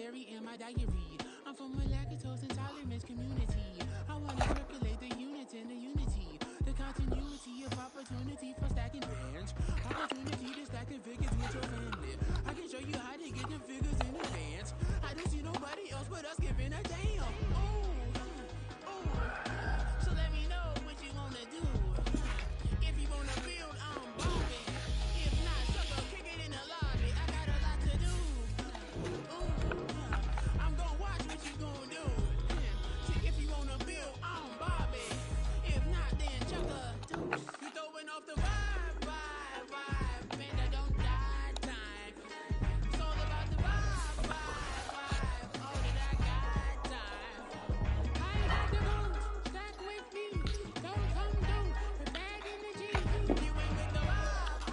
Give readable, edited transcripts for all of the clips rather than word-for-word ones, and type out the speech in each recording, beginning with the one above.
dairy in my diary. I'm from a lactose intolerance community. I want to circulate the units in the unity. The continuity of opportunity for stacking bands. Opportunity to stack the figures with your family. I can show you how to get the figures in advance. I don't see nobody else but us giving a damn. So let me know what you wanna do. If you wanna build, I'm bombing. If not, sucker, kick it in the lobby. I got a lot to do. I'm gonna watch what you gonna do. See, if you wanna build, I'm Bobby. If not, then chucker. You throwing off the vibe. Man, that don't die time. It's all about the vibe. Oh, that I got time. I got the bones, stack with me. Don't we're back in the G. You ain't with the vibe.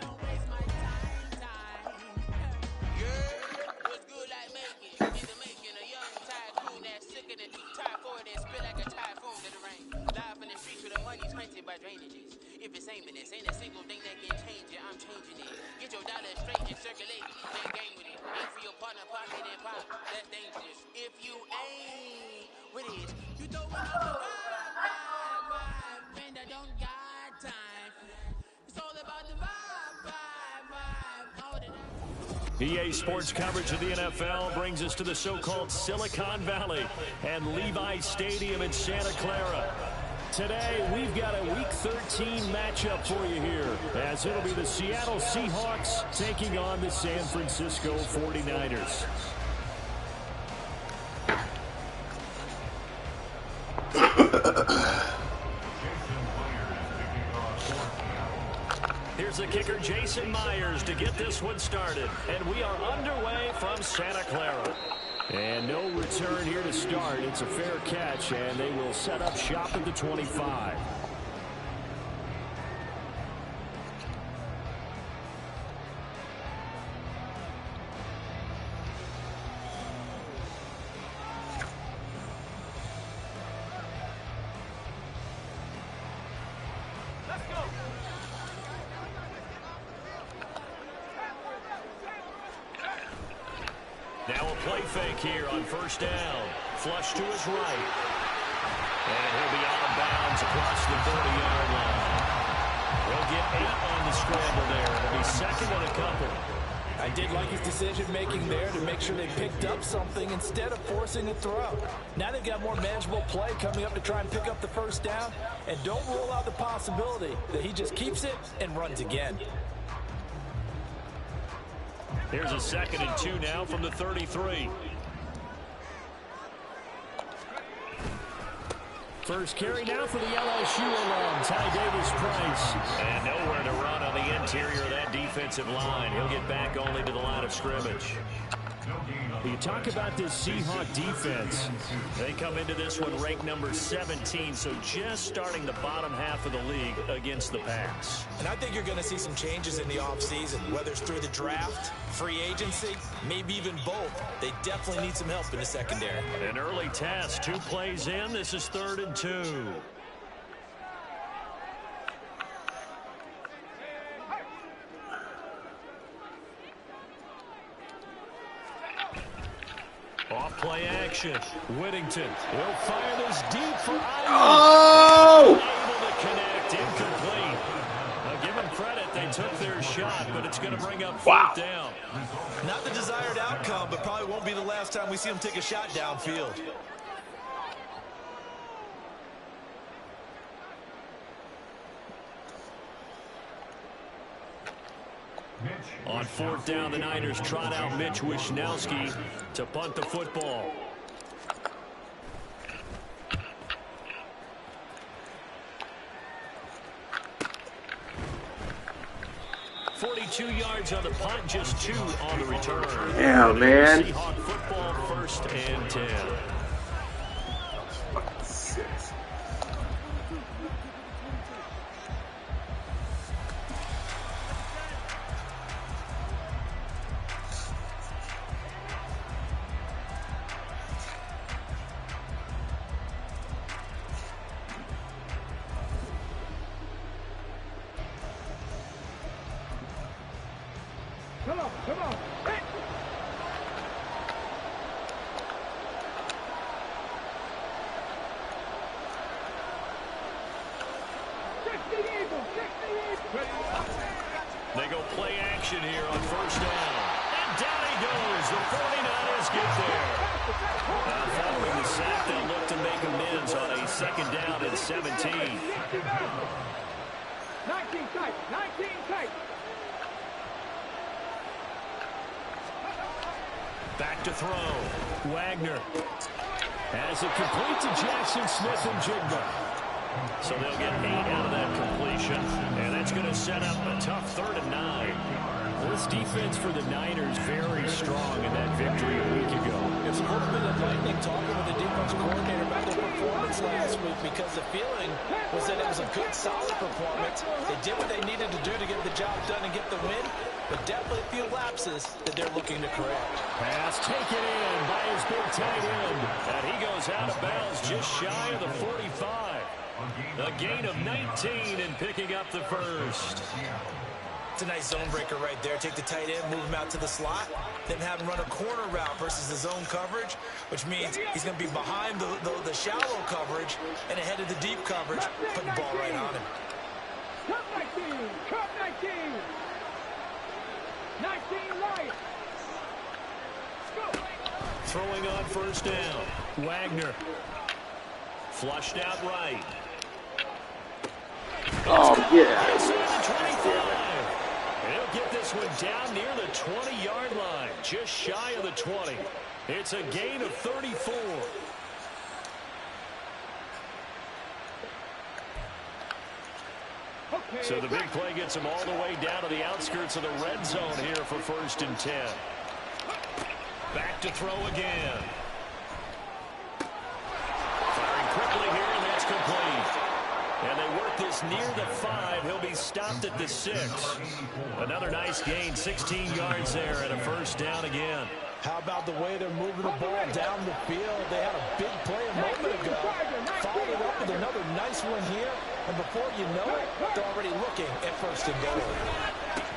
Don't waste my time. Yeah, what's good like making? In the making, a young tycoon that's sicker than typhoid and spit like a typhoon to the rain. Live in the streets where the money's printed by drainages. If it's aiming, this ain't a single thing that can change it. I'm changing it. Get your dollar straight and circulate. Then game with it. Aim for your partner, pocket and pop. That's dangerous. If you ain't with it, you throwing off the vibe. Man, I don't got time. It's all about the vibe. All that EA Sports coverage of the NFL brings us to the so-called Silicon Valley and Levi Stadium in Santa Clara. Today, we've got a Week 13 matchup for you here, as it'll be the Seattle Seahawks taking on the San Francisco 49ers. Here's the kicker, Jason Myers, to get this one started. And we are underway from Santa Clara. And no return here to start. It's a fair catch, and they will set up shop at the 25. Now a play fake here on first down. Flush to his right. And he'll be out of bounds across the 40-yard line. He'll get 8 on the scramble there. It'll be second and a couple. I did like his decision-making there to make sure they picked up something instead of forcing a throw. Now they've got more manageable play coming up to try and pick up the first down. And don't rule out the possibility that he just keeps it and runs again. Here's a 2nd and 2 now from the 33. First carry now for the LSU alum, Ty Davis-Price. And nowhere to run on the interior of that defensive line. He'll get back only to the line of scrimmage. You talk about this Seahawk defense. They come into this one ranked number 17, so just starting the bottom half of the league against the pass. And I think you're going to see some changes in the offseason, whether it's through the draft, free agency, maybe even both. They definitely need some help in the secondary. An early test, 2 plays in. This is 3rd and 2. Off-play action. Whittington will fire this deep for Ivy. Oh! Able to connect, incomplete. Now give them credit, they took their shot, but it's going to bring up 4th down. Not the desired outcome, but probably won't be the last time we see him take a shot downfield. On 4th down, the Niners trot out Mitch Wishnowsky to punt the football. .42 yards on the punt, just 2 on the return. Yeah, man. Seahawk football, 1st and 10. They go play action here on first down. And down he goes. The 49ers get there. Following the sack, they'll look to make amends on a second down and 17. 19 tight. 19 tight. Back to throw. Wagner has it complete to Jackson Smith and Jigba. So they'll get 8 out of that completion, and that's going to set up a tough 3rd and 9. This defense for the Niners very strong in that victory a week ago. It's a little bit enlightening talking with the defensive coordinator about their performance last week, because the feeling was that it was a good, solid performance. They did what they needed to do to get the job done and get the win, but definitely a few lapses that they're looking to correct. Pass taken in by his big tight end, and he goes out of bounds just shy of the 45. A gain of 19 and picking up the first. It's a nice zone breaker right there. Take the tight end, move him out to the slot, then have him run a corner route versus the zone coverage, which means he's going to be behind the shallow coverage and ahead of the deep coverage, put the ball right on him. Cut 19. Cut 19. 19 right. Go. Throwing on first down. Wagner. Flushed out right. Oh, yeah. Inside the 25. He'll get this one down near the 20-yard line, just shy of the 20. It's a gain of 34. Okay. So the big play gets him all the way down to the outskirts of the red zone here for 1st and 10. Back to throw again. Firing quickly here, and that's complete. And they work this near the 5. He'll be stopped at the 6. Another nice gain, 16 yards there, and a first down again. How about the way they're moving the ball down the field? They had a big play a moment ago. Followed it up with another nice one here. And before you know it, they're already looking at 1st and goal.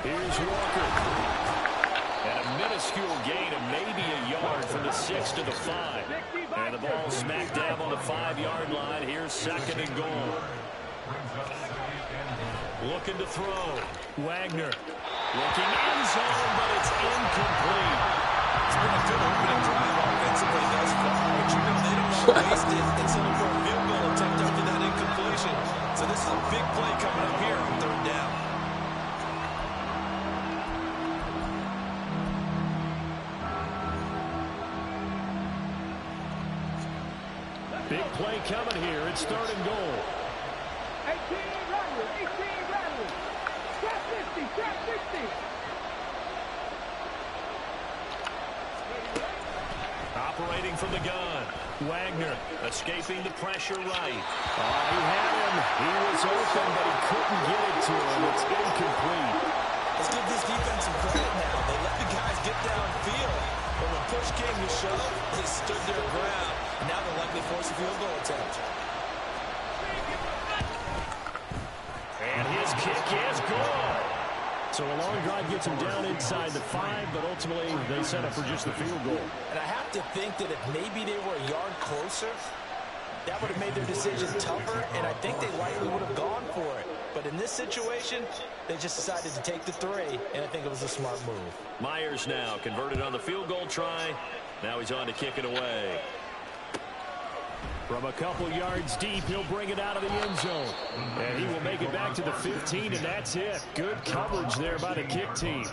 Here's Walker. And a minuscule gain of maybe a yard from the 6 to the 5. And the ball smack dab on the 5-yard line. Here's 2nd and goal. Looking to throw. Wagner. Looking end zone, but it's incomplete. It's been a good opening drive offensively thus far, but you know they don't want to waste it and settle for a field goal attempt after that incompletion. So this is a big play coming up here on 3rd down. Big play coming here. It's 3rd and goal. 18 Rattler. 18 Rattler. Trap 50. Trap 50. Operating from the gun. Wagner escaping the pressure right. He had him. He was open, but he couldn't get it to him. It's incomplete. Let's give this defense some credit now. They let the guys get downfield. But when push came to shove, they stood their ground. And now they'll likely force a field goal attempt. And his kick is good. So a long drive gets him down inside the 5, but ultimately they set up for just the field goal. And I have to think that if maybe they were a yard closer, that would have made their decision tougher, and I think they likely would have gone for it. But in this situation, they just decided to take the 3, and I think it was a smart move. Myers now converted on the field goal try. Now he's on to kick it away. From a couple yards deep, he'll bring it out of the end zone. And he will make it back to the 15, and that's it. Good coverage there by the kick team.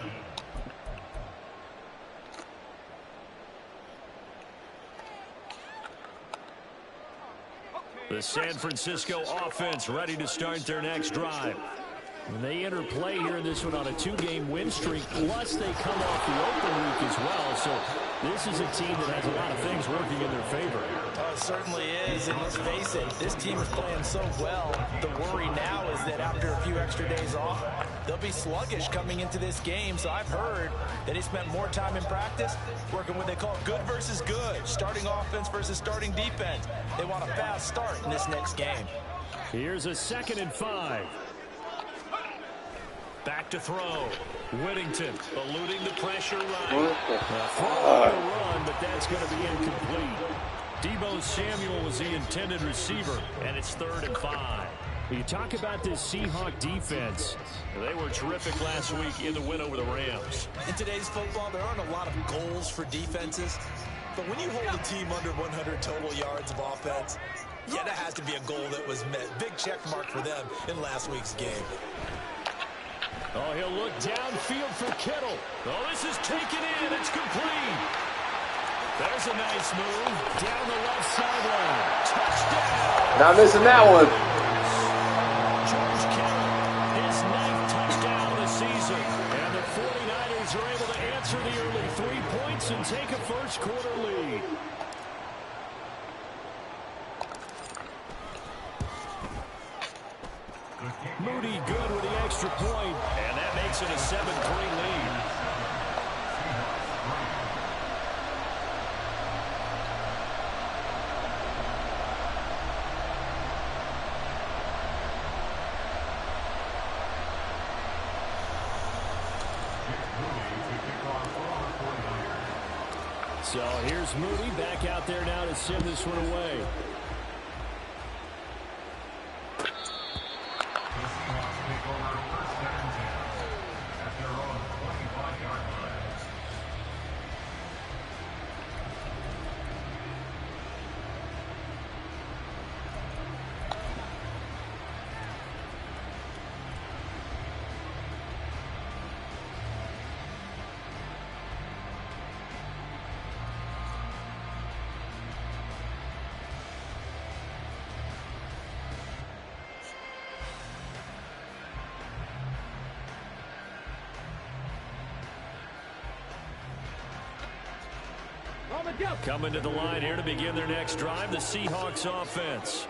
The San Francisco offense ready to start their next drive. And they enter play here in this one on a 2-game win streak, plus they come off the open week as well. So this is a team that has a lot of things working in their favor. Oh, it certainly is, and let's face it, this team is playing so well. The worry now is that after a few extra days off, they'll be sluggish coming into this game. So I've heard that he spent more time in practice working what they call good versus good, starting offense versus starting defense. They want a fast start in this next game. Here's a 2nd and 5. Back to throw. Whittington eluding the pressure right. Throwing a run, but that's going to be incomplete. Deebo Samuel was the intended receiver, and it's 3rd and 5. You talk about this Seahawk defense. They were terrific last week in the win over the Rams. In today's football, there aren't a lot of goals for defenses. But when you hold a team under 100 total yards of offense, yeah, that has to be a goal that was met. Big check mark for them in last week's game. Oh, he'll look downfield for Kittle. Oh, this is taken in. It's complete. There's a nice move. Down the left sideline. Touchdown. Not missing that one. George Kittle, his 9th touchdown of the season. And the 49ers are able to answer the early 3 points and take a first-quarter lead. Moody good with the extra point. And that makes it a 7-3 lead. So here's Moody back out there now to send this one away. Coming to the line here to begin their next drive, the Seahawks offense.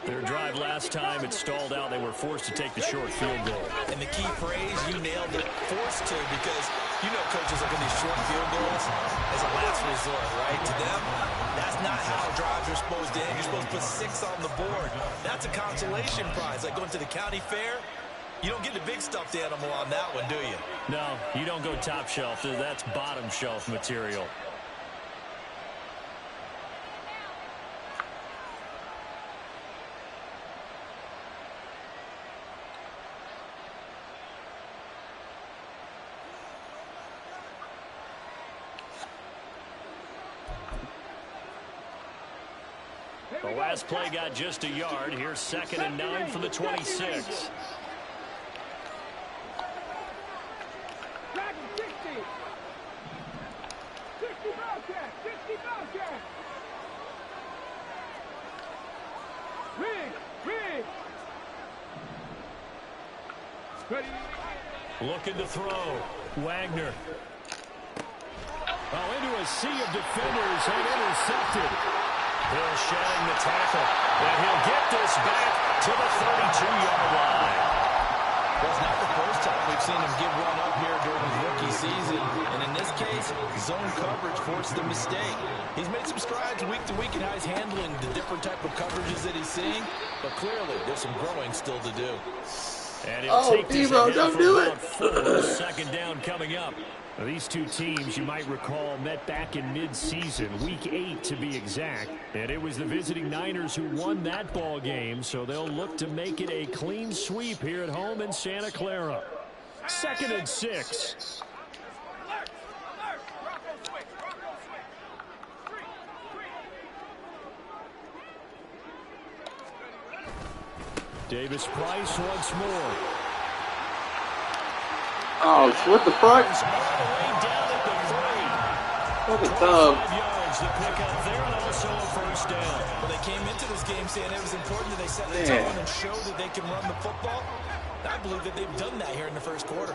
Their drive last time, it stalled out. They were forced to take the short field goal. And the key phrase, you nailed it, forced to, because you know coaches look at these short field goals as a last resort, right? To them, that's not how drives are supposed to end. You're supposed to put 6 on the board. That's a consolation prize. Like going to the county fair, you don't get the big stuffed animal on that one, do you? No, you don't go top shelf. That's bottom shelf material. The last play got just a yard. Here's 2nd and 9 for the 26. 60. 60 Bobcat. 60 Bobcat. Rig. Ready. Looking to throw. Wagner. Oh, into a sea of defenders and intercepted. Hill shedding the tackle, and he'll get this back to the 32-yard line. Well, it's not the first time we've seen him give one up here during his rookie season. And in this case, zone coverage forced the mistake. He's made some strides week to week in how he's handling the different type of coverages that he's seeing. But clearly, there's some growing still to do. And he'll take this Devo, ahead don't for do about it. 4. Second down coming up. Now, these two teams, you might recall, met back in mid-season, week 8 to be exact. And it was the visiting Niners who won that ball game, so they'll look to make it a clean sweep here at home in Santa Clara. 2nd and 6. Davis Price once more. Oh, what the fuck? What the thumb? Well, they came into this game saying it was important that they set the tone and show that they can run the football. I believe that they've done that here in the first quarter.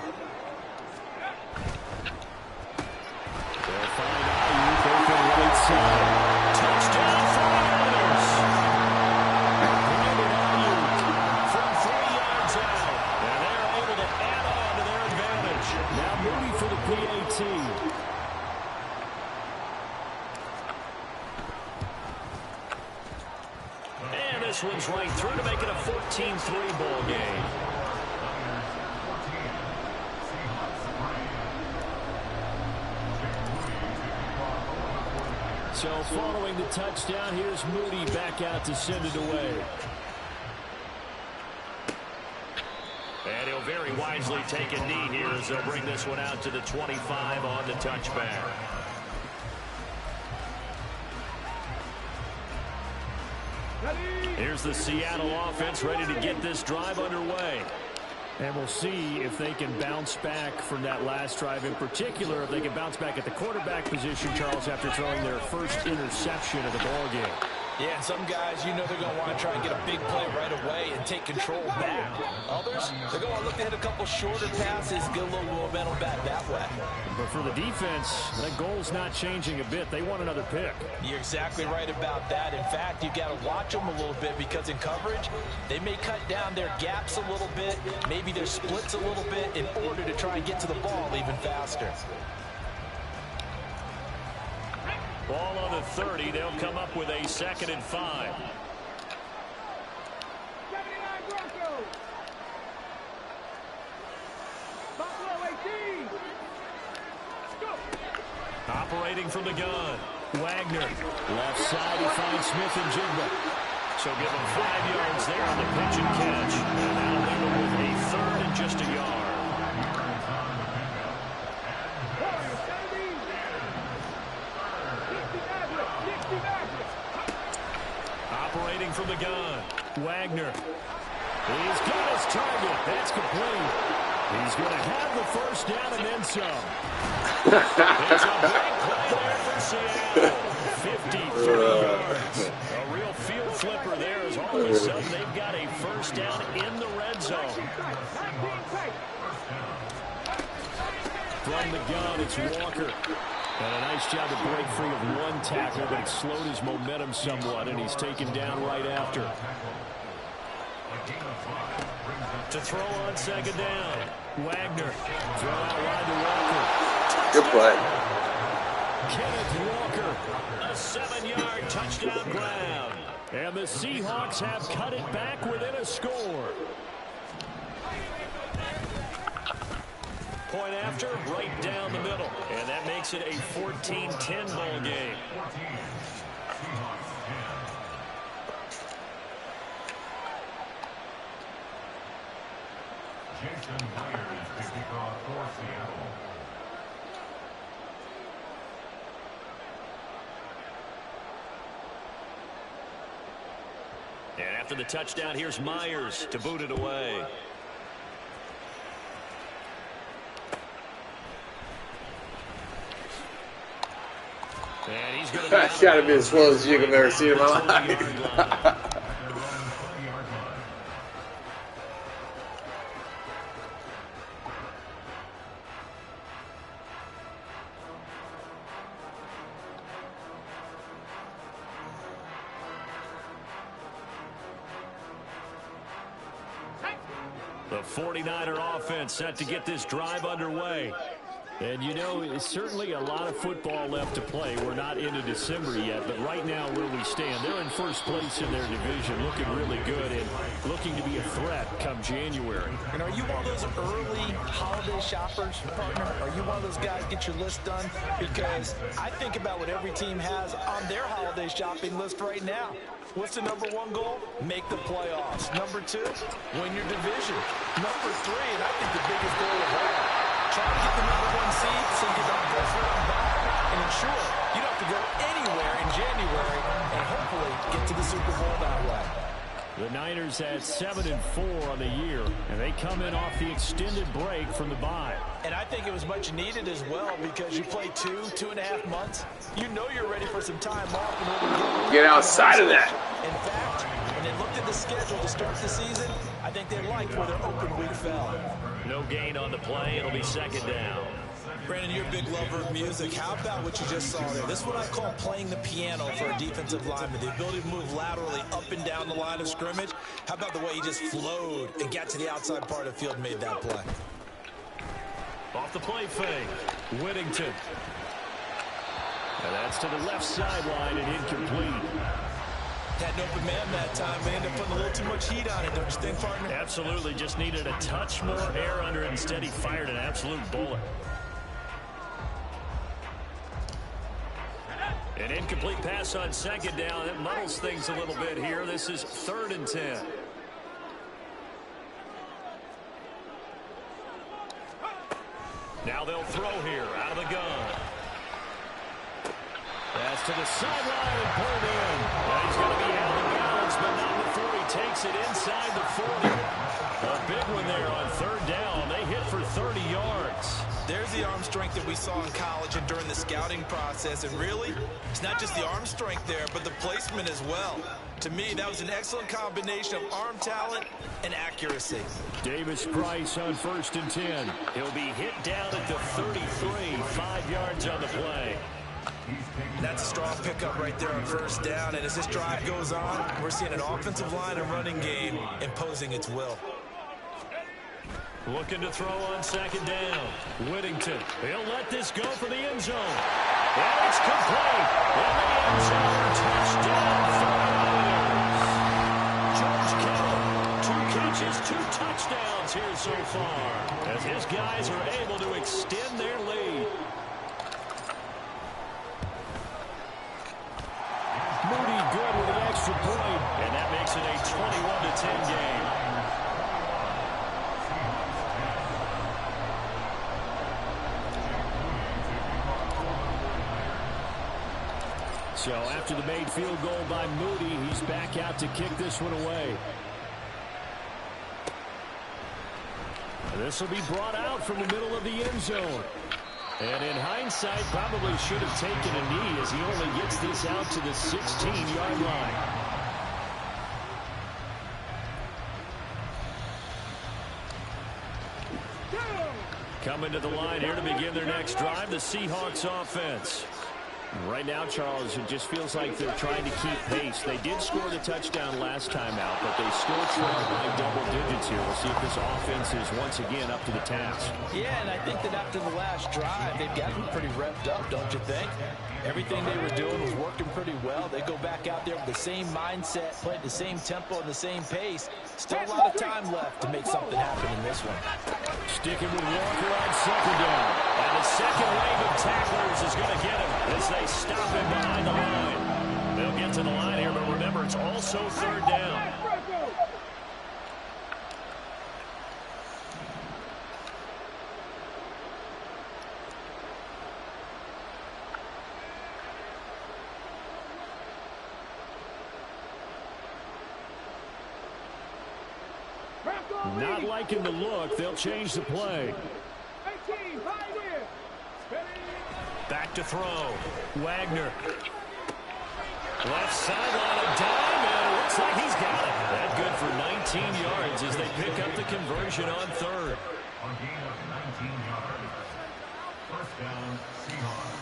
They'll find Ayuk open right side. Touchdown 49ers. Brandon Ayuk from 3 yards out. And they're able to add on to their advantage. Now Moody for the PAT. And this one's right through to make it a 14-3 ball game. So following the touchdown, here's Moody back out to send it away. very wisely taken knee here as they'll bring this one out to the 25 on the touchback. Here's the Seattle offense ready to get this drive underway. And we'll see if they can bounce back from that last drive, in particular, if they can bounce back at the quarterback position, Charles, after throwing their first interception of the ballgame. Yeah, and some guys, you know they're going to want to try and get a big play right away and take control back. Others, they're going to look to hit a couple shorter passes, get a little momentum back that way. But for the defense, that goal's not changing a bit. They want another pick. You're exactly right about that. In fact, you've got to watch them a little bit because in coverage, they may cut down their gaps a little bit, maybe their splits a little bit in order to try and get to the ball even faster. Ball on the 30. They'll come up with a 2nd and 5. 79 Broncos. Buffalo 18. Go. Operating from the gun. Wagner, left side, he finds Smith and Jigba. So give him 5 yards there on the pitch and catch. And that'll leave him with a 3rd and just a yard. Operating from the gun. Wagner. He's got his target. That's complete. He's going to have the first down and then some. There's a big play there for Seattle. 53 yards. A real field flipper there as all of a sudden they've got a first down in the red zone. From the gun, it's Walker. And a nice job to break free of one tackle, but it slowed his momentum somewhat, and he's taken down right after. To throw on 2nd down. Wagner, throw out wide to Walker. Good play. Kenneth Walker. A 7-yard touchdown grab. And the Seahawks have cut it back within a score. Point after, right down the middle. And that makes it a 14-10 ball game. And after the touchdown, here's Myers to boot it away. And he's going to That shot have been as slow as you have ever seen in my life. The 49er offense set to get this drive underway. And, you know, it's certainly a lot of football left to play. We're not into December yet, but right now where we stand, they're in first place in their division, looking really good and looking to be a threat come January. And are you one of those early holiday shoppers, partner? Are you one of those guys get your list done? Because I think about what every team has on their holiday shopping list right now. What's the number 1 goal? Make the playoffs. Number 2, win your division. Number 3, and I think the biggest goal of all, try to get the number 1 seed so you don't go for it and ensure you don't have to go anywhere in January and hopefully get to the Super Bowl that way. The Niners at 7-4 on the year, and they come in off the extended break from the bye. And I think it was much needed as well because you play 2.5 months. You know you're ready for some time off in order to Get outside of that. In fact, when they looked at the schedule to start the season, I think they liked where their open week fell. No gain on the play. It'll be 2nd down. Brandon, you're a big lover of music. How about what you just saw there? This is what I call playing the piano for a defensive lineman. The ability to move laterally up and down the line of scrimmage. How about the way he just flowed and got to the outside part of the field and made that play? Off the play fake. Whittington. And that's to the left sideline and incomplete. Had an open man that time. They ended up putting a little too much heat on it, don't you think, partner? Absolutely. Just needed a touch more air under it. Instead, he fired an absolute bullet. An incomplete pass on 2nd down. It muddles things a little bit here. This is 3rd and 10. Now they'll throw here out of the gun. That's to the sideline and pulled in. Well, he's going to be out of bounds, but not before he takes it inside the 40. A big one there on third down. They hit for 30 yards. There's the arm strength that we saw in college and during the scouting process. And really, it's not just the arm strength there, but the placement as well. To me, that was an excellent combination of arm talent and accuracy. Davis Price on 1st and 10. He'll be hit down at the 33, 5 yards on the play. That's a strong pickup right there on first down. And as this drive goes on, we're seeing an offensive line and running game imposing its will. Looking to throw on 2nd down. Whittington. He'll let this go for the end zone. And it's complete. In the end zone. Touchdown, 49ers. George Kittle. 2 catches, 2 touchdowns here so far, as his guys are able to extend their lead. Moody good with an extra point. And that makes it a 21-10 game. So after the made field goal by Moody, he's back out to kick this one away. This will be brought out from the middle of the end zone. And in hindsight, probably should have taken a knee as he only gets this out to the 16-yard line. Coming to the line here to begin their next drive, the Seahawks offense. Right now, Charles, it just feels like they're trying to keep pace. They did score the touchdown last time out, but they still trail by double digits here. We'll see if this offense is once again up to the task. Yeah, and I think that after the last drive, they've gotten pretty revved up, don't you think? Everything they were doing was working pretty well. They go back out there with the same mindset, play at the same tempo and the same pace. Still a lot of time left to make something happen in this one. Sticking with Walker on 2nd down. And the second wave of tacklers is going to get him as they stop him behind the line. They'll get to the line here, but remember, it's also 3rd down. Not liking the look. They'll change the play. 18, pioneer. Back to throw. Wagner. Left sideline, a dime, and it looks like he's got it. That good for 19 yards as they pick up the conversion on 3rd. On gain of 19 yards. 1st down, Seahawks.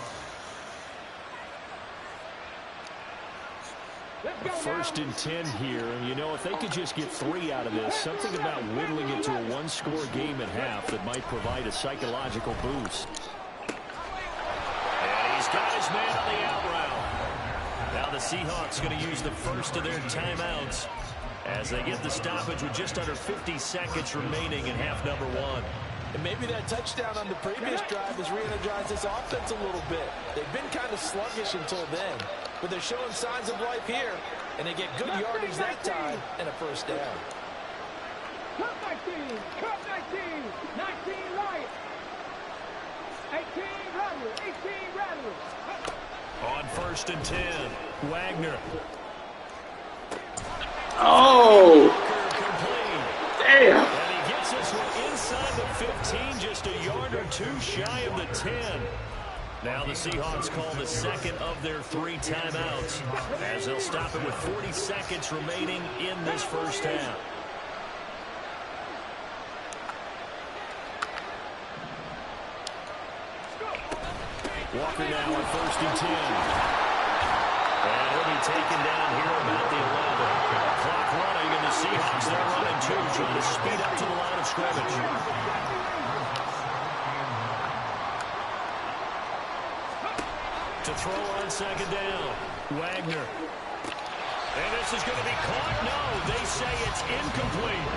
1st and 10 here, and you know, if they could just get 3 out of this, something about whittling it to a 1-score game at half that might provide a psychological boost. And he's got his man on the out route. Now the Seahawks going to use the first of their timeouts as they get the stoppage with just under 50 seconds remaining in half number 1. And maybe that touchdown on the previous drive has re-energized this offense a little bit. They've been kind of sluggish until then, but they're showing signs of life here, and they get good yardage that time and a 1st down. Cut 19, cut 19, 19 right. 18 Rattler, 18 Rattler. On 1st and 10, Wagner. Oh! Damn! And he gets this one inside the 15, just a yard or 2 shy of the 10. Now the Seahawks call the second of their 3 timeouts as they'll stop it with 40 seconds remaining in this 1st half. Walker now on 1st and 10. And he'll be taken down here about the 11. Clock running, and the Seahawks, they're running 2, trying to speed up to the line of scrimmage. To throw on 2nd down, Wagner. And this is going to be caught. No, they say it's incomplete.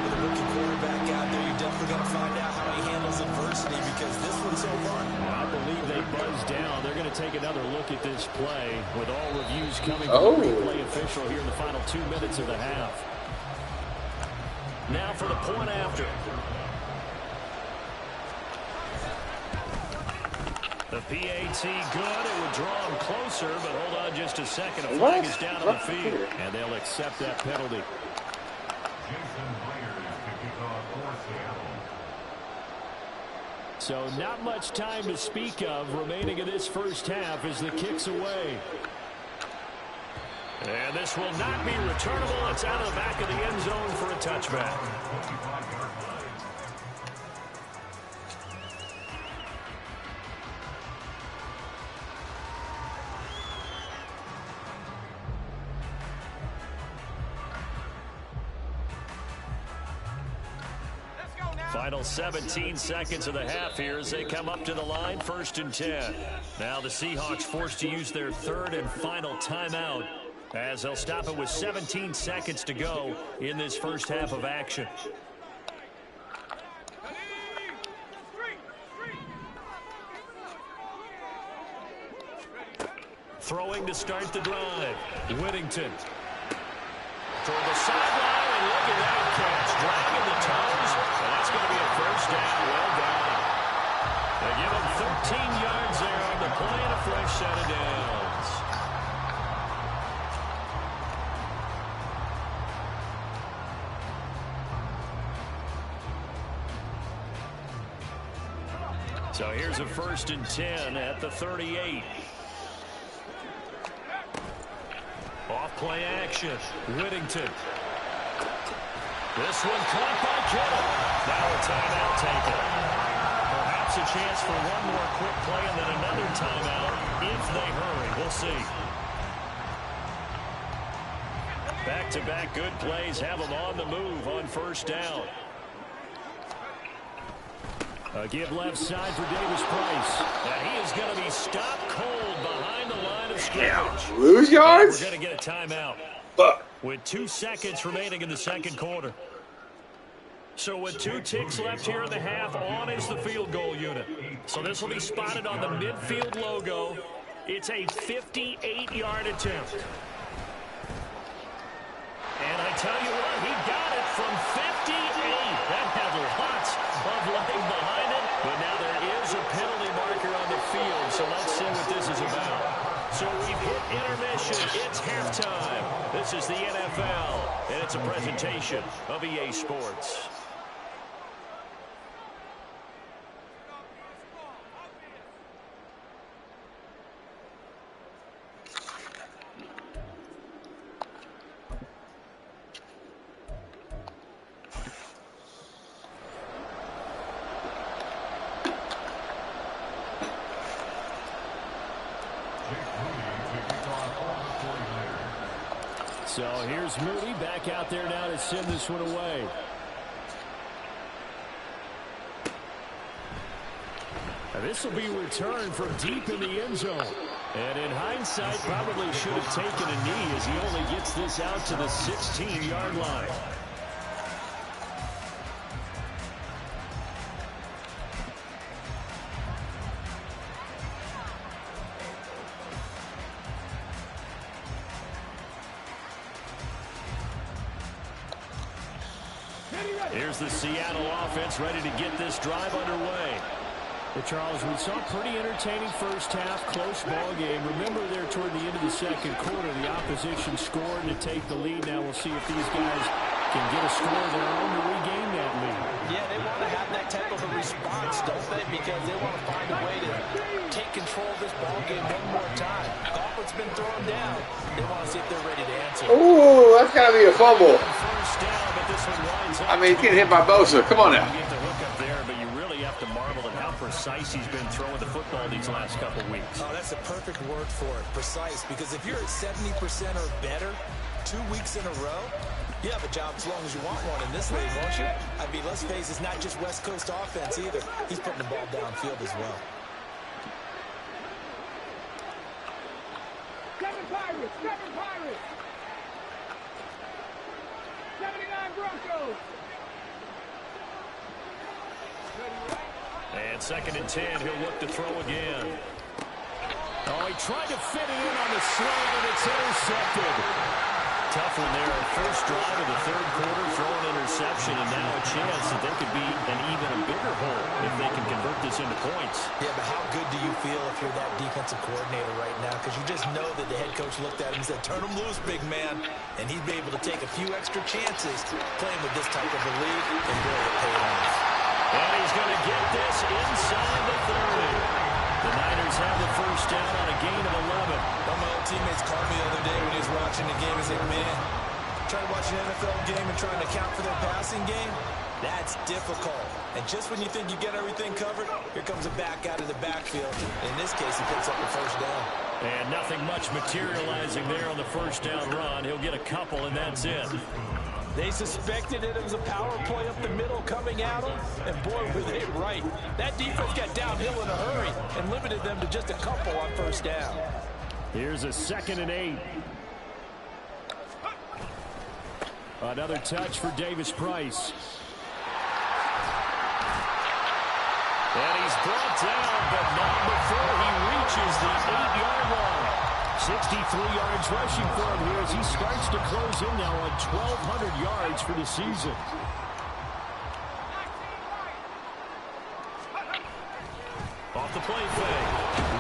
With a rookie quarterback out there, you're definitely going to find out how he handles adversity, because this one so far, I believe they buzzed down. They're going to take another look at this play with all reviews coming from the replay official here in the final 2 minutes of the half. Now for the point after. The PAT good. It would draw him closer, but hold on just a second. A flag is down on the field, and they'll accept that penalty. So not much time to speak of remaining in this first half as the kick's away. And this will not be returnable. It's out of the back of the end zone for a touchback. Final 17 seconds of the half here as they come up to the line, 1st and 10. Now the Seahawks forced to use their 3rd and final timeout as they'll stop it with 17 seconds to go in this first half of action. Throwing to start the drive. Whittington. Toward the sideline, and look at that catch. Dragging the toes, and that's going to be a first down. Well done. They give him 13 yards there on the play and a fresh set of downs. So here's a 1st and 10 at the 38. Off play action. Whittington. This one caught by Kittle. Now a timeout taken. Perhaps a chance for one more quick play and then another timeout if they hurry. We'll see. Back-to-back good plays have them on the move on 1st down. A give left side for Davis Price. And he is going to be stopped cold behind the line of scrimmage. Lose yards? We're going to get a timeout. With 2 seconds remaining in the second quarter. So with 2 ticks left here in the half, on is the field goal unit. So this will be spotted on the midfield logo. It's a 58-yard attempt. And I tell you what, he got it from 58. That had lots of leg behind it. But now there is a penalty marker on the field, so let's see what this is about. So we've hit intermission. It's halftime. This is the NFL, and it's a presentation of EA Sports. So here's Moody back out there now to send this one away. And this will be returned from deep in the end zone. And in hindsight, probably should have taken a knee as he only gets this out to the 16-yard line. Here's the Seattle offense ready to get this drive underway. Well, Charles, we saw a pretty entertaining first half, close ball game. Remember there toward the end of the second quarter, the opposition scored to take the lead. Now we'll see if these guys can get a score of their own to regain that lead. Yeah, they want to have that type of a response, don't they? Because they want to find a way to take control of this ball game one more time. Gauntlet's been thrown down. They want to see if they're ready to answer. Ooh, that's got to be a fumble. First down, but this one winds up. I mean, he's getting hit by Bosa. Come on now. You get the hook up there, but you really have to marvel at how precise he's been throwing the football these last couple weeks. Oh, that's a perfect word for it, precise. Because if you're at 70% or better 2 weeks in a row, you have a job as long as you want one in this league, won't you? I mean, let's face it, it's not just West Coast offense either. He's putting the ball downfield as well. 7 Pirates, 7 Pirates. 79 Broncos. And 2nd and 10, he'll look to throw again. Oh, he tried to fit it in on the slant, and it's intercepted. tough one there. First drive of the third quarter, throw an interception, and now a chance that they could be an even a bigger hole if they can convert this into points. Yeah, but how good do you feel if you're that defensive coordinator right now? Because you just know that the head coach looked at him and said, turn him loose, big man. And he'd be able to take a few extra chances playing with this type of a lead, and really it paid off. And he's going to get this inside the 30. The Niners have the first down on a gain of 11. One of my old teammates called me the other day when he was watching the game. He said, man, trying to watch an NFL game and trying to account for their passing game, that's difficult. And just when you think you get everything covered, here comes a back out of the backfield. In this case, he picks up the first down. And nothing much materializing there on the first down run. He'll get a couple, and that's it. They suspected it was a power play up the middle coming at them, and boy, were they right. That defense got downhill in a hurry and limited them to just a couple on first down. Here's a 2nd and 8. Another touch for Davis Price. And he's brought down, but not before he reaches the 8-yard line. 63 yards rushing for him here as he starts to close in now on 1,200 yards for the season. Off the play fake.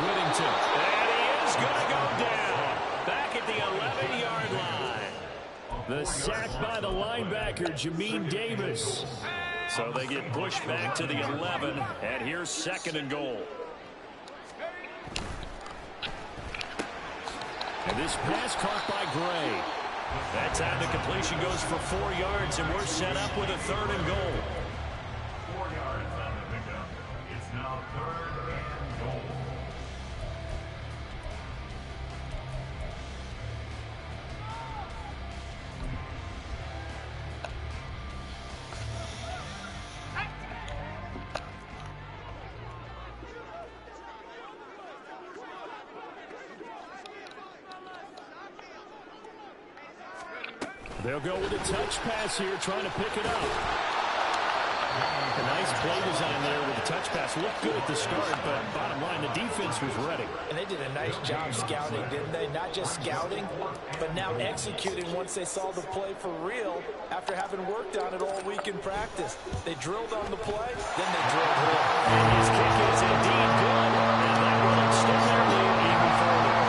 Whittington. And he is going to go down. Back at the 11-yard line. The sack by the linebacker, Jamin Davis. So they get pushed back to the 11, and here's 2nd and goal. And this pass caught by Gray. That time the completion goes for 4 yards, and we're set up with a 3rd and goal. 4 yards on the pickup. It's now 3rd and goal. They'll go with a touch pass here, trying to pick it up. A nice play design there with the touch pass. Looked good at the start, but bottom line, the defense was ready. And they did a nice job scouting, didn't they? Not just scouting, but now executing once they saw the play for real after having worked on it all week in practice. They drilled on the play, then they drilled real. And his kick is indeed good, and that will extend their lead even further.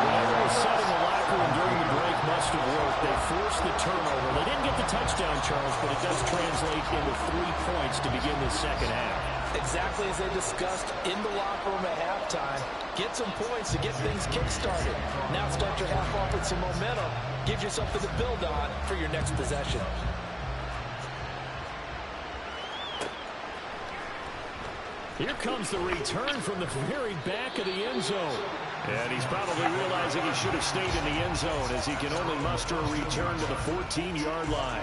Whatever was said in the locker room during the break must have worked. They forced the turnover. They didn't get the touchdown, Charles, but it does translate into 3 points to begin the second half. Exactly as they discussed in the locker room at halftime. Get some points to get things kick-started. Now start your half off with some momentum. Gives you something to build on for your next possession. Here comes the return from the very back of the end zone. And he's probably realizing he should have stayed in the end zone as he can only muster a return to the 14-yard line.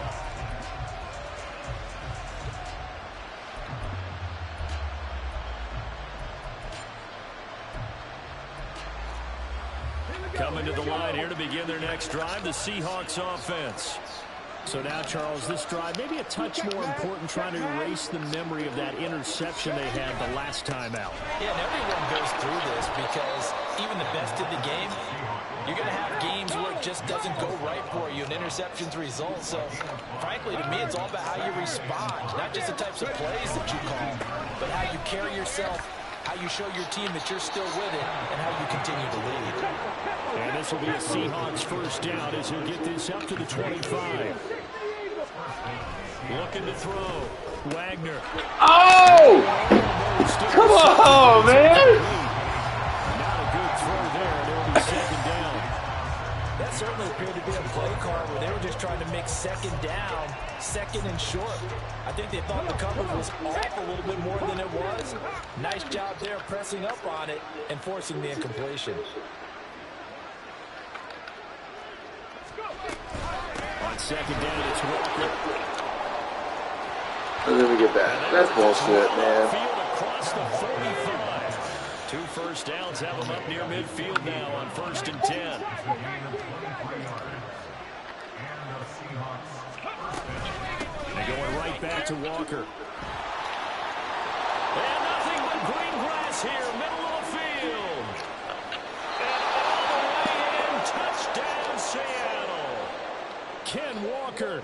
Coming to the line here to begin their next drive, the Seahawks offense. So now, Charles, this drive maybe a touch more important, trying to erase the memory of that interception they had the last time out. Yeah, and everyone goes through this because even the best in the game, you're going to have games where it just doesn't go right for you and interceptions result. So, frankly, to me, it's all about how you respond, not just the types of plays that you call, but how you carry yourself, how you show your team that you're still with it, and how you continue to lead. And this will be a Seahawks first down as he'll get this up to the 25. Looking to throw. Wagner. Oh! Come on, man! Not a good throw there, and it'll be 2nd down. That certainly appeared to be a play card where they were just trying to make 2nd down, 2nd and short. I think they thought the coverage was off a little bit more than it was. Nice job there pressing up on it and forcing the incompletion. On 2nd down, it's Walker. Let me get that. That's bullshit, man. Field across the 45. 2 first downs have them up near midfield now on 1st and 10. They're going right back to Walker. And nothing but green grass here, middle of the field. And all the way in, touchdown Seattle. Ken Walker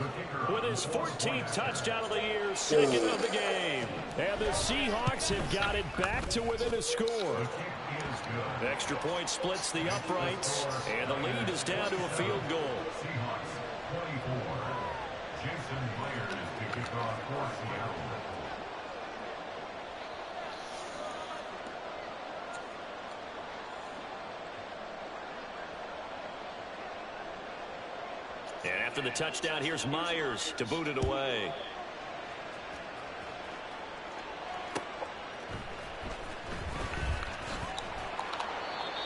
with his 14th touchdown of the year, second of the game. And the Seahawks have got it back to within a score. Extra point splits the uprights, and the lead is down to a field goal. Seahawks 24. Jason Myers to kick off for Seattle. And after the touchdown, here's Myers to boot it away.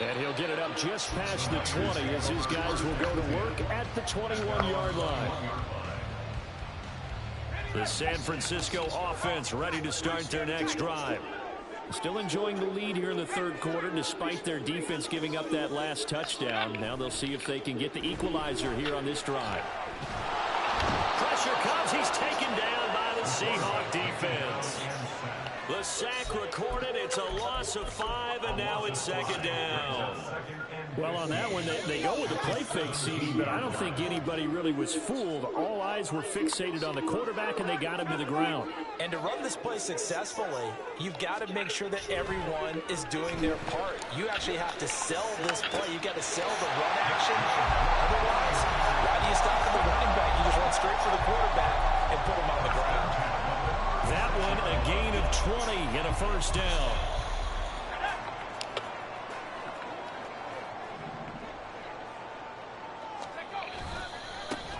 And he'll get it up just past the 20 as his guys will go to work at the 21-yard line. The San Francisco offense ready to start their next drive. Still enjoying the lead here in the third quarter despite their defense giving up that last touchdown. Now they'll see if they can get the equalizer here on this drive. Pressure comes. He's taken down by the Seahawk defense. The sack recorded. It's a loss of 5, and now it's second down. Well, on that one, they go with a play fake, CD, but I don't think anybody really was fooled. All eyes were fixated on the quarterback, and they got him to the ground. And to run this play successfully, you've got to make sure that everyone is doing their part. You actually have to sell this play. You've got to sell the run action. Otherwise, why do you stop at the running back? You just run straight for the quarterback and put him on the ground. That one, a gain of 20 and a first down.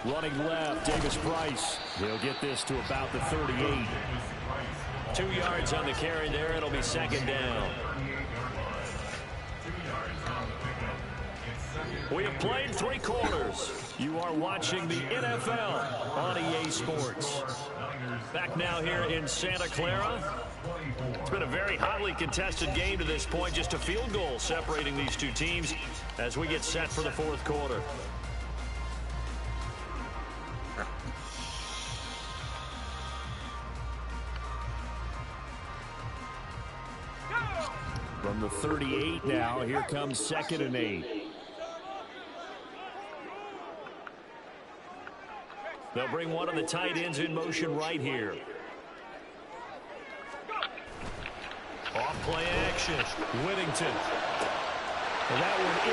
Running left, Davis Price. He'll get this to about the 38. 2 yards on the carry there. It'll be second down. We have played 3 quarters. You are watching the NFL on EA Sports. Back now here in Santa Clara. It's been a very hotly contested game to this point. Just a field goal separating these two teams as we get set for the fourth quarter. From the 38 now, here comes 2nd and 8. They'll bring one of the tight ends in motion right here. Off play action. Whittington.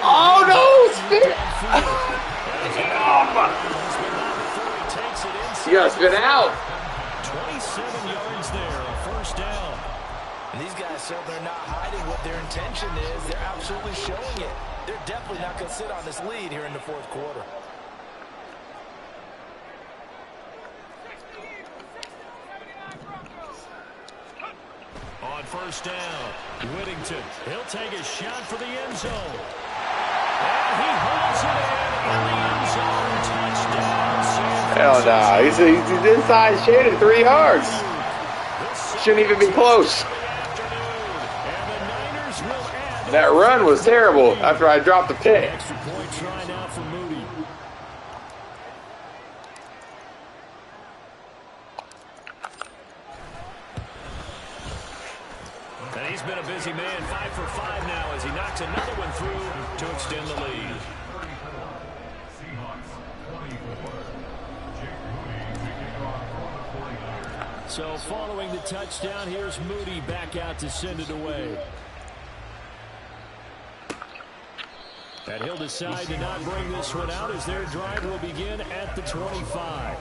Oh, no! Spin! You gotta spin out. 27 yards there, a first down. And these guys show they're not hiding what their intention is. They're absolutely showing it. They're definitely not going to sit on this lead here in the fourth quarter. On first down, Whittington. He'll take a shot for the end zone. And he holds it in the end zone. Touchdown. Hell no. He's inside shaded 3 yards. Shouldn't even be close. That run was terrible after I dropped the pick. Extra point try now for Moody. And he's been a busy man, 5 for 5 now as he knocks another one through to extend the lead. So following the touchdown, here's Moody back out to send it away. And he'll decide to not bring this one out as their drive will begin at the 25.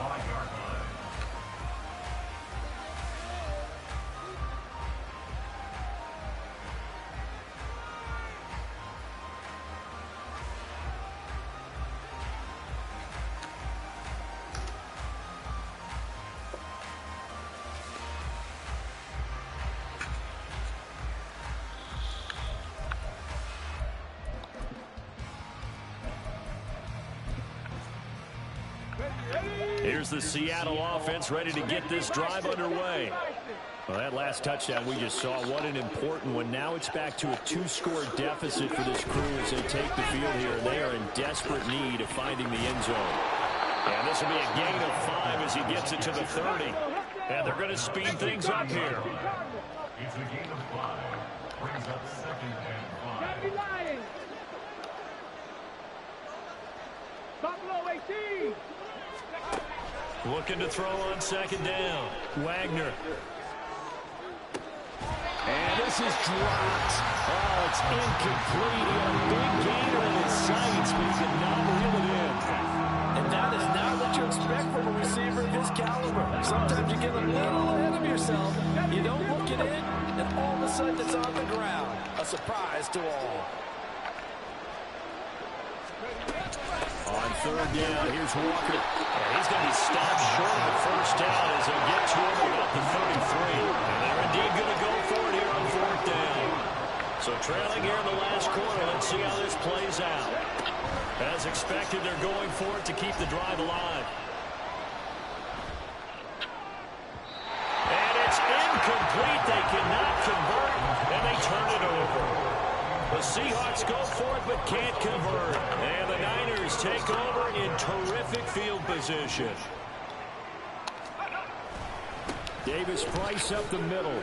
Here's the Seattle offense ready to get this drive underway. Well, that last touchdown we just saw, what an important one. Now it's back to a 2-score deficit for this crew as they take the field here. They are in desperate need of finding the end zone. And this will be a gain of 5 as he gets it to the 30. And they're going to speed things up here. It's a gain of 5. Brings up 2nd and 5. Buffalo 18. Looking to throw on second down. Wagner. And this is dropped. Oh, it's incomplete. He had a big gainer in his sights, but he did not reel it in. And that is not what you expect from a receiver of his caliber. Sometimes you get a little ahead of yourself. You don't look it in, and all of a sudden it's on the ground. A surprise to all. On third down, here's Walker. And he's going to be stopped short of the first down as he'll get to him about the 33. And they're indeed going to go for it here on fourth down. So trailing here in the last quarter. Let's see how this plays out. As expected, they're going for it to keep the drive alive. And it's incomplete. They cannot convert, and they turn it over. The Seahawks go for it, but can't convert. And the Niners take over in terrific field position. Davis Price up the middle.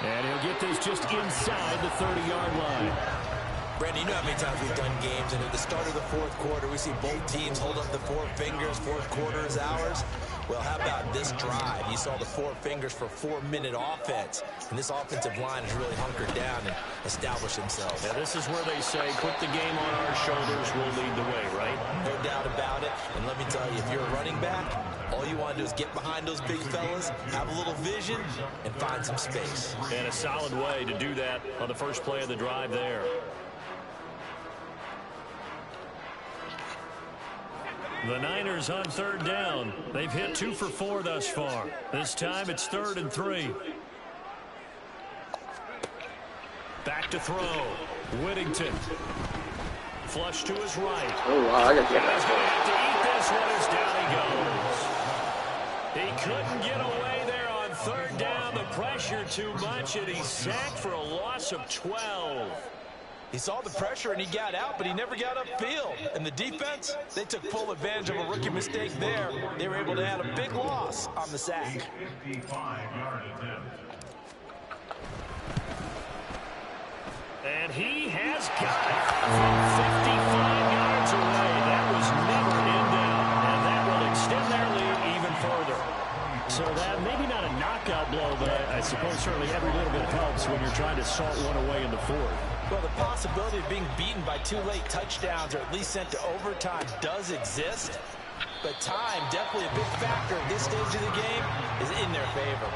And he'll get this just inside the 30-yard line. Brandon, you know how many times we've done games, and at the start of the fourth quarter, we see both teams hold up the four fingers. Fourth quarter is ours. Well, how about this drive? You saw the four fingers for 4-minute offense, and this offensive line has really hunkered down and established themselves. Now, this is where they say, put the game on our shoulders, we'll lead the way, right? No doubt about it. And let me tell you, if you're a running back, all you want to do is get behind those big fellas, have a little vision, and find some space. And a solid way to do that on the first play of the drive there. The Niners on third down. They've hit 2 for 4 thus far. This time it's 3rd and 3. Back to throw. Whittington. Flush to his right. Oh, wow, I got He's going to have to eat this one as down he goes. He couldn't get away there on third down. The pressure too much, and he's sacked for a loss of 12. He saw the pressure and he got out, but he never got upfield. And the defense, they took full advantage of a rookie mistake there. They were able to add a big loss on the sack. 55-yard attempt. And he has got it from 55 yards away. That was never in doubt, and that will extend their lead even further. So that maybe not a knockout blow, but I suppose certainly every little bit helps when you're trying to salt one away in the fourth. Well, the possibility of being beaten by 2 late touchdowns or at least sent to overtime does exist. But time, definitely a big factor at this stage of the game, is in their favor.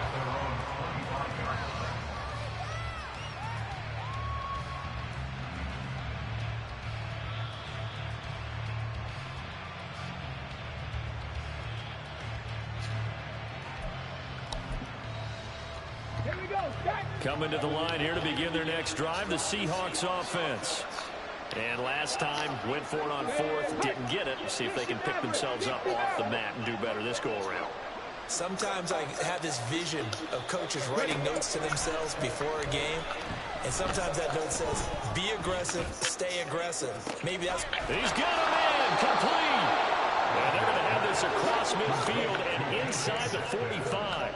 Here we go. Start. Coming to the line here to begin their next drive, the Seahawks offense. And last time, went for it on fourth, didn't get it. See if they can pick themselves up off the mat and do better this go-around. Sometimes I have this vision of coaches writing notes to themselves before a game, and sometimes that note says, be aggressive, stay aggressive. Maybe that's... He's got him in, complete. And they're going to have this across midfield and inside the 45.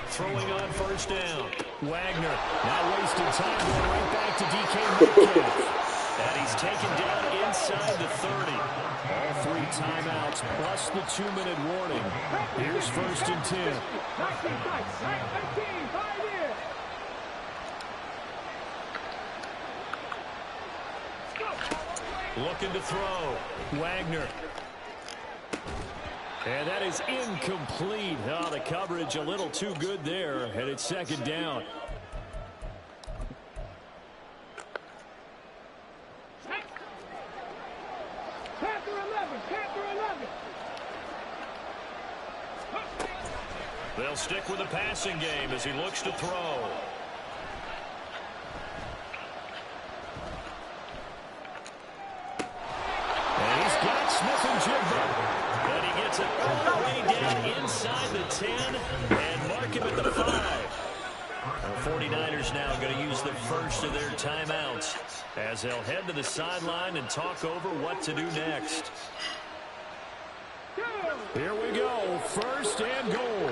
Throwing on first down. Wagner now wasting time going right back to DK Metcalf. And he's taken down inside the 30. All 3 timeouts plus the 2-minute warning. Here's 1st and 10. 19, Looking to throw. Wagner. And that is incomplete. Oh, the coverage a little too good there. And it's 2nd down. Panther 11, Panther 11. They'll stick with the passing game as he looks to throw. And he's got Smith-Njigba. And he gets it all the way down inside the 10 and mark him at the 5. The 49ers now going to use the first of their timeouts as they'll head to the sideline and talk over what to do next. Here we go, 1st and goal.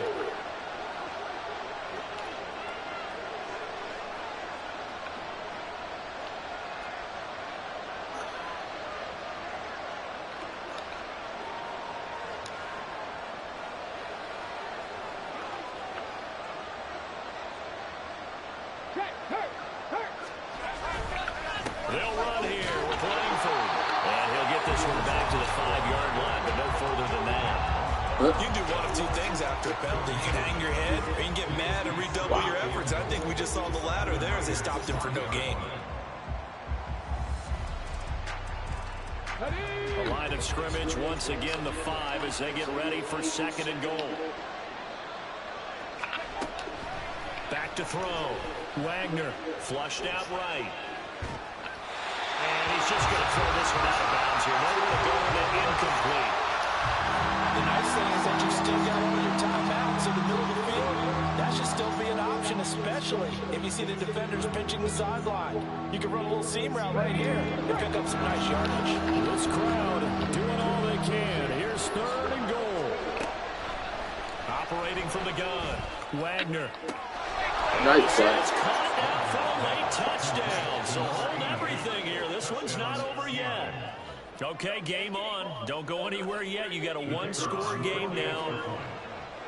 They'll run here with Langford. And he'll get this one back to the 5-yard line, but no further than that. You can do one of two things after a penalty. You can hang your head, or you can get mad and redouble your efforts. I think we just saw the latter there as they stopped him for no gain. The line of scrimmage, once again the 5 as they get ready for 2nd and goal. Back to throw. Wagner flushed out right. And he's just going to throw this one out of bounds here. Nowhere to go with it, incomplete. The nice thing is that you still got all your timeouts in the middle of the field. That should still be an option, especially if you see the defenders pinching the sideline. You can run a little seam route right here and pick up some nice yardage. This crowd doing all they can. Here's 3rd and goal. Operating from the gun. Wagner. Nice play. It's caught down for a late touchdown. So hold everything here. This one's not over yet. Okay, game on. Don't go anywhere yet. You got a 1-score game now.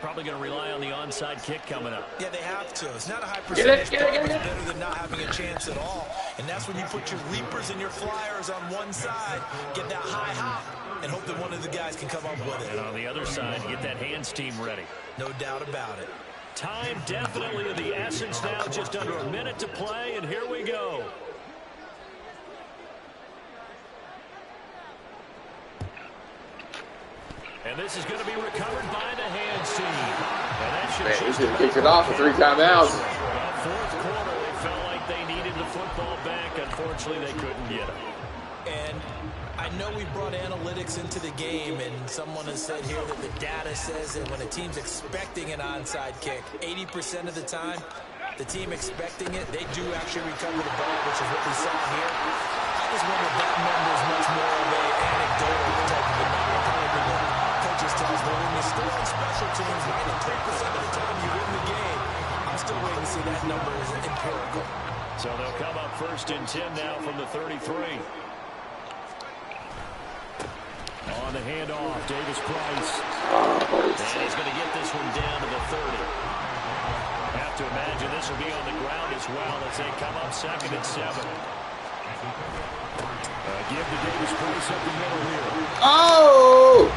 Probably going to rely on the onside kick coming up. Yeah, they have to. It's not a high percentage, but it's better than not having a chance at all. And that's when you put your leapers and your flyers on one side, get that high hop, and hope that one of the guys can come up with it. And on the other side, get that hands team ready. No doubt about it. Time definitely of the essence now. Just under a minute to play, and here we go. And this is going to be recovered by the hands team. And that should Man, he should have kicked it off for 3 timeouts. Well, 4th quarter, they felt like they needed the football back. Unfortunately, they couldn't get it. And I know we brought analytics into the game, and someone has said here that the data says that when a team's expecting an onside kick, 80% of the time, the team expecting it, they do actually recover the ball, which is what we saw here. I just wonder if that number is much more of an anecdotal type of a number. Probably the coaches tell us, well, when you're still on special teams, 93% of the time you win the game. I'm still waiting to see that number is empirical. So they'll come up 1st and 10 now from the 33. On the handoff, Davis Price. And he's going to get this one down to the 30. Have to imagine this will be on the ground as well as they come up 2nd and 7. Give to Davis Price up the middle here. Oh!